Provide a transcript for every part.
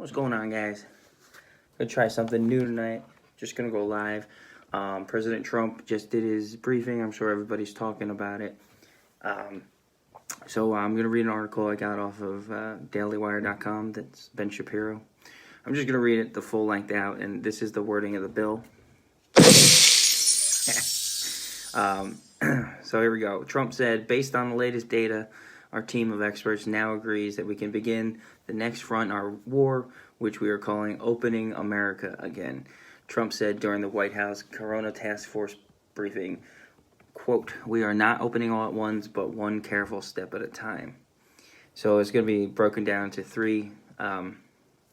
What's going on, guys? Gonna try something new tonight. Just gonna go live. President Trump just did his briefing. I'm sure everybody's talking about it. So I'm gonna read an article I got off of DailyWire.com. That's Ben Shapiro. I'm just gonna read it the full length out, and this is the wording of the bill. So here we go. Trump said, based on the latest data, our team of experts now agrees that we can begin the next front, our war, which we are calling Opening America Again. Trump said during the White House Corona Task Force briefing, quote, we are not opening all at once, but one careful step at a time. So it's going to be broken down to three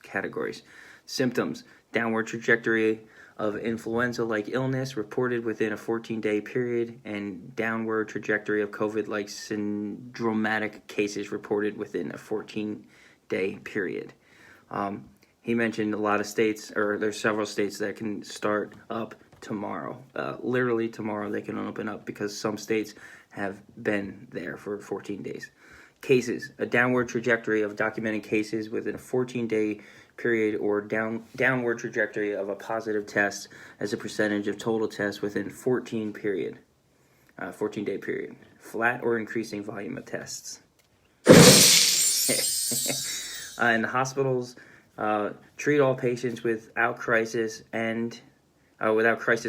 categories. Symptoms: downward trajectory of influenza-like illness reported within a 14-day period, and downward trajectory of COVID-like syndromatic cases reported within a 14-day period. He mentioned a lot of states, or there's several states that can start up tomorrow. Literally tomorrow they can open up because some states have been there for 14 days. Cases: a downward trajectory of documented cases within a 14-day period, or downward trajectory of a positive test as a percentage of total tests within 14-day period. Flat or increasing volume of tests. In the hospitals, treat all patients without crisis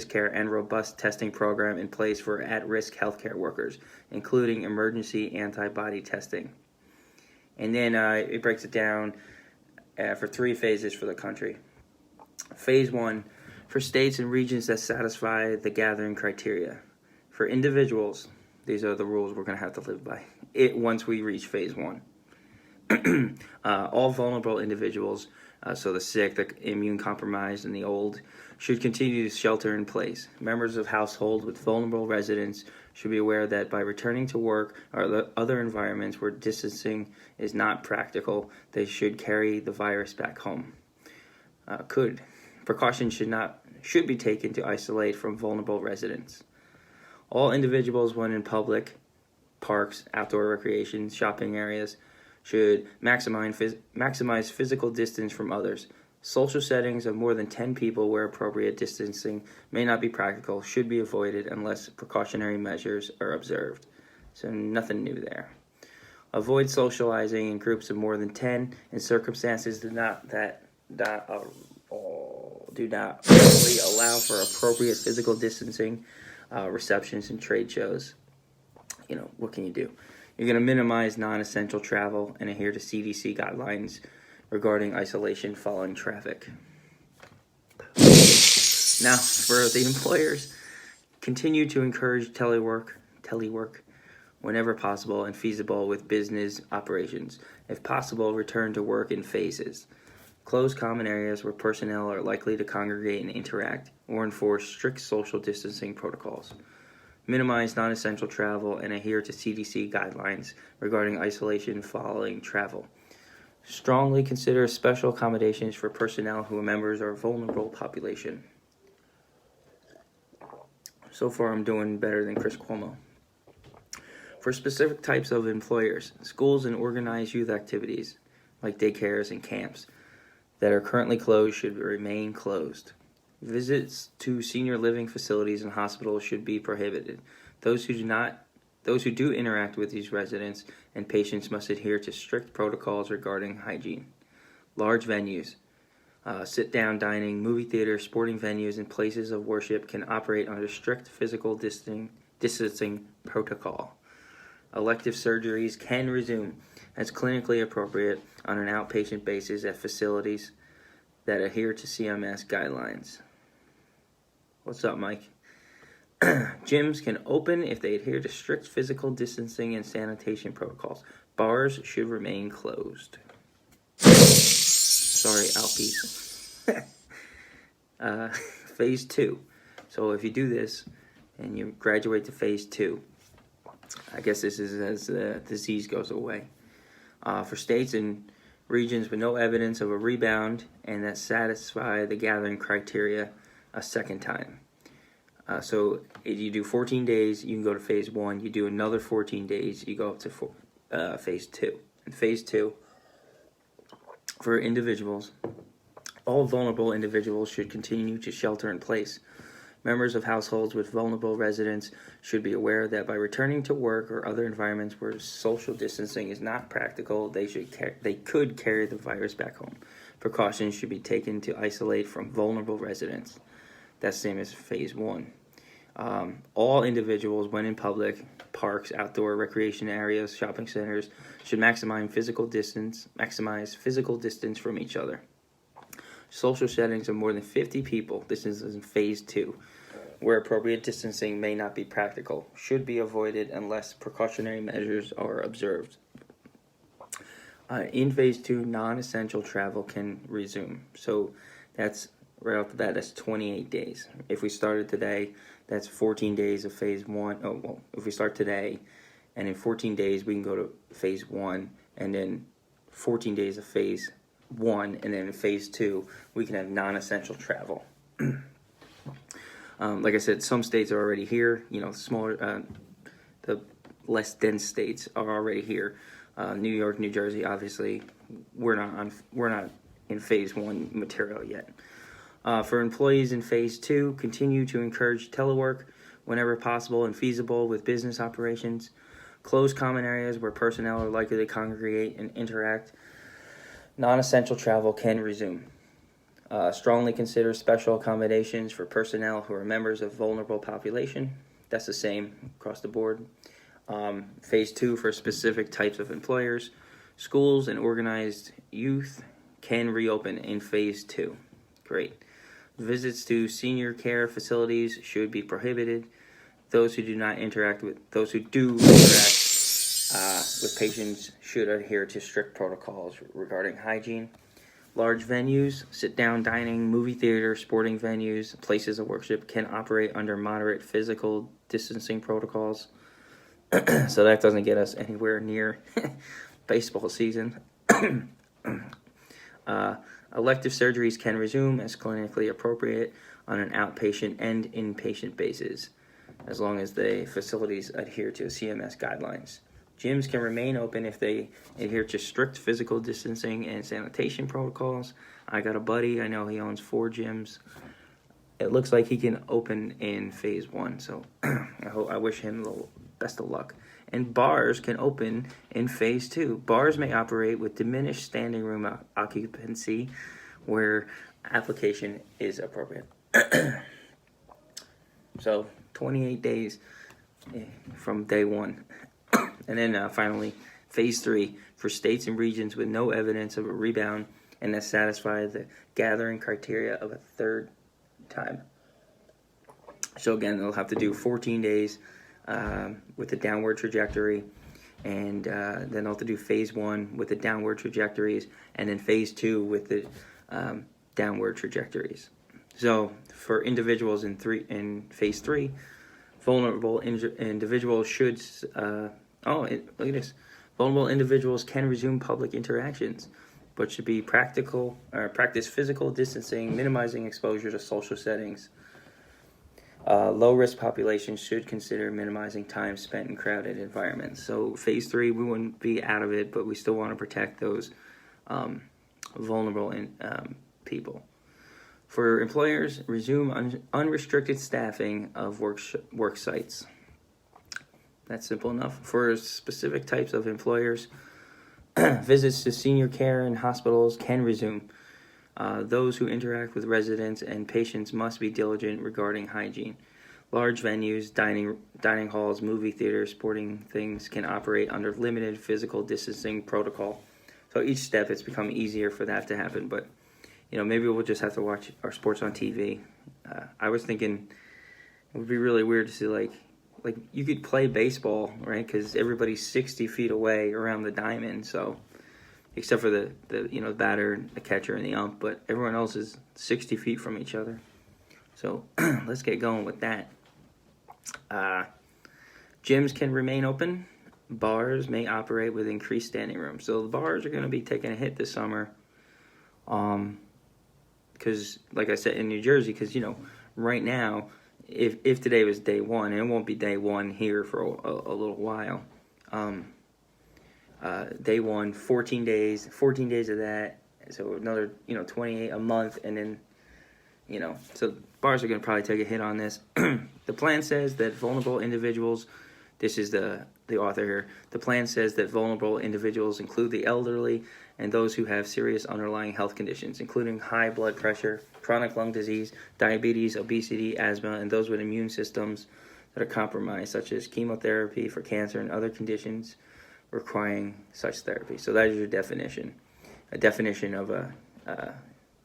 care and robust testing program in place for at-risk healthcare workers, including emergency antibody testing. And then it breaks it down for three phases for the country. Phase 1, for states and regions that satisfy the gathering criteria. For individuals, these are the rules we're going to have to live by once we reach phase 1. All vulnerable individuals, so the sick, the immune compromised, and the old, should continue to shelter in place. Members of households with vulnerable residents should be aware that by returning to work or other environments where distancing is not practical, they should carry the virus back home. Precautions should be taken to isolate from vulnerable residents. All individuals, when in public, parks, outdoor recreation, shopping areas, should maximize physical distance from others. Social settings of more than 10 people where appropriate distancing may not be practical should be avoided unless precautionary measures are observed. So nothing new there. Avoid socializing in groups of more than 10 in circumstances do not really allow for appropriate physical distancing, receptions and trade shows. What can you do? You're going to minimize non-essential travel and adhere to CDC guidelines regarding isolation following traffic. Now, for the employers, continue to encourage telework whenever possible and feasible with business operations. If possible, return to work in phases. Close common areas where personnel are likely to congregate and interact, or enforce strict social distancing protocols. Minimize non-essential travel and adhere to CDC guidelines regarding isolation following travel. Strongly consider special accommodations for personnel who are members of a vulnerable population. So far, I'm doing better than Chris Cuomo. For specific types of employers, schools and organized youth activities, like daycares and camps, that are currently closed should remain closed. Visits to senior living facilities and hospitals should be prohibited. Those who do interact with these residents and patients must adhere to strict protocols regarding hygiene. Large venues, sit-down dining, movie theaters, sporting venues, and places of worship can operate under strict physical distancing protocol. Elective surgeries can resume as clinically appropriate on an outpatient basis at facilities that adhere to CMS guidelines. What's up, Mike? Gyms can open if they adhere to strict physical distancing and sanitation protocols. Bars should remain closed. Sorry, Alpies. Phase 2. So if you do this and you graduate to phase 2, I guess this is as the disease goes away. For states and regions with no evidence of a rebound and that satisfy the gathering criteria a second time. So if you do 14 days, you can go to phase 1. You do another 14 days, you go up to phase 2. In phase 2, For individuals, all vulnerable individuals should continue to shelter in place. Members of households with vulnerable residents should be aware that by returning to work or other environments where social distancing is not practical, they could carry the virus back home. Precautions should be taken to isolate from vulnerable residents. That's the same as phase 1. All individuals, when in public, parks, outdoor recreation areas, shopping centers, should maximize physical distance from each other. Social settings of more than 50 people, this is in phase 2, where appropriate distancing may not be practical, should be avoided unless precautionary measures are observed. In phase 2, non-essential travel can resume. So that's right off the bat, that's 28 days. If we started today, that's 14 days of phase 1. Oh, well, if we start today, and in 14 days we can go to phase 1, and then 14 days of phase 1, and then in phase 2 we can have non-essential travel. Like I said, some states are already here. Smaller, the less dense states are already here. New York, New Jersey, obviously, we're not in phase 1 material yet. For employees in phase 2, continue to encourage telework whenever possible and feasible with business operations. Close common areas where personnel are likely to congregate and interact. Non-essential travel can resume. Strongly consider special accommodations for personnel who are members of vulnerable population. That's the same across the board. Phase 2 for specific types of employers. Schools and organized youth can reopen in phase 2. Great. Visits to senior care facilities should be prohibited. Those who do interact with patients should adhere to strict protocols regarding hygiene. Large venues, sit-down dining, movie theater, sporting venues, places of worship can operate under moderate physical distancing protocols. So that doesn't get us anywhere near baseball season. Elective surgeries can resume as clinically appropriate on an outpatient and inpatient basis, as long as the facilities adhere to CMS guidelines. Gyms can remain open if they adhere to strict physical distancing and sanitation protocols. I got a buddy, I know he owns 4 gyms. It looks like he can open in phase 1, so I wish him the best of luck. And bars can open in phase 2. Bars may operate with diminished standing room occupancy where application is appropriate. So 28 days from day 1. And then finally, phase 3 for states and regions with no evidence of a rebound and that satisfy the gathering criteria of a third time. So again, they'll have to do 14 days with a downward trajectory, and then they'll have to do phase 1 with the downward trajectories, and then phase 2 with the downward trajectories. So for individuals in phase 3, vulnerable individuals should look at this. Vulnerable individuals can resume public interactions, but should be practice physical distancing, minimizing exposure to social settings. Low-risk populations should consider minimizing time spent in crowded environments. So phase 3, we wouldn't be out of it, but we still want to protect those vulnerable people. For employers, resume unrestricted staffing of work sites. That's simple enough. For specific types of employers, visits to senior care and hospitals can resume. Those who interact with residents and patients must be diligent regarding hygiene. Large venues, dining halls, movie theaters, sporting things can operate under limited physical distancing protocol. So each step, it's become easier for that to happen. But maybe we'll just have to watch our sports on TV. I was thinking it would be really weird to see like you could play baseball, right? Because everybody's 60 feet away around the diamond. So except for the batter, the catcher, and the ump, but everyone else is 60 feet from each other. So let's get going with that. Gyms can remain open. Bars may operate with increased standing room. So the bars are going to be taking a hit this summer. Because, like I said, in New Jersey, because, right now, if today was day 1, and it won't be day 1 here for a little while. Day 1, 14 days of that, So another 28 a month, and then so bars are going to probably take a hit on this. The plan says that vulnerable individuals. This is the author here. The plan says that vulnerable individuals include the elderly and those who have serious underlying health conditions, including high blood pressure, chronic lung disease, diabetes, obesity, asthma, and those with immune systems that are compromised, such as chemotherapy for cancer and other conditions requiring such therapy. So that is your definition. A definition of a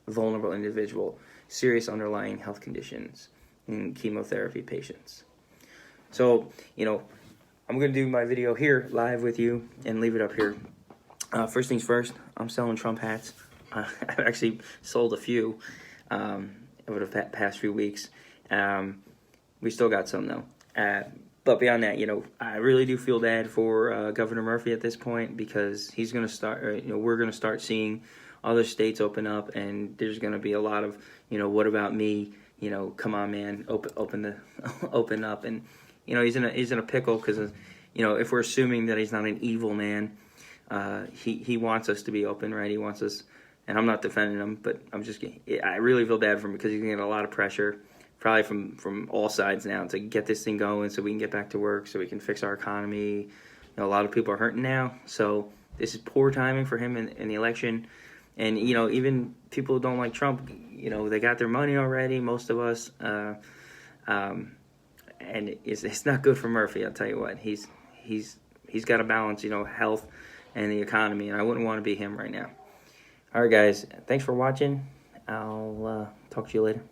vulnerable individual, serious underlying health conditions, in chemotherapy patients. So, I'm going to do my video here live with you and leave it up here. First things first, I'm selling Trump hats. I've actually sold a few over the past few weeks. We still got some, though. But beyond that, I really do feel bad for Governor Murphy at this point, because he's going to start, we're going to start seeing other states open up, and there's going to be a lot of, what about me? Come on, man, open up. And, he's in a pickle because, if we're assuming that he's not an evil man, he wants us to be open, right? He wants us, and I'm not defending him, but I really feel bad for him because he's going to get a lot of pressure, probably from all sides now, to get this thing going so we can get back to work, so we can fix our economy. A lot of people are hurting now, so this is poor timing for him in the election. And, even people who don't like Trump, they got their money already, most of us, and it's not good for Murphy, I'll tell you what. He's got to balance, health and the economy, and I wouldn't want to be him right now. All right, guys, thanks for watching. I'll talk to you later.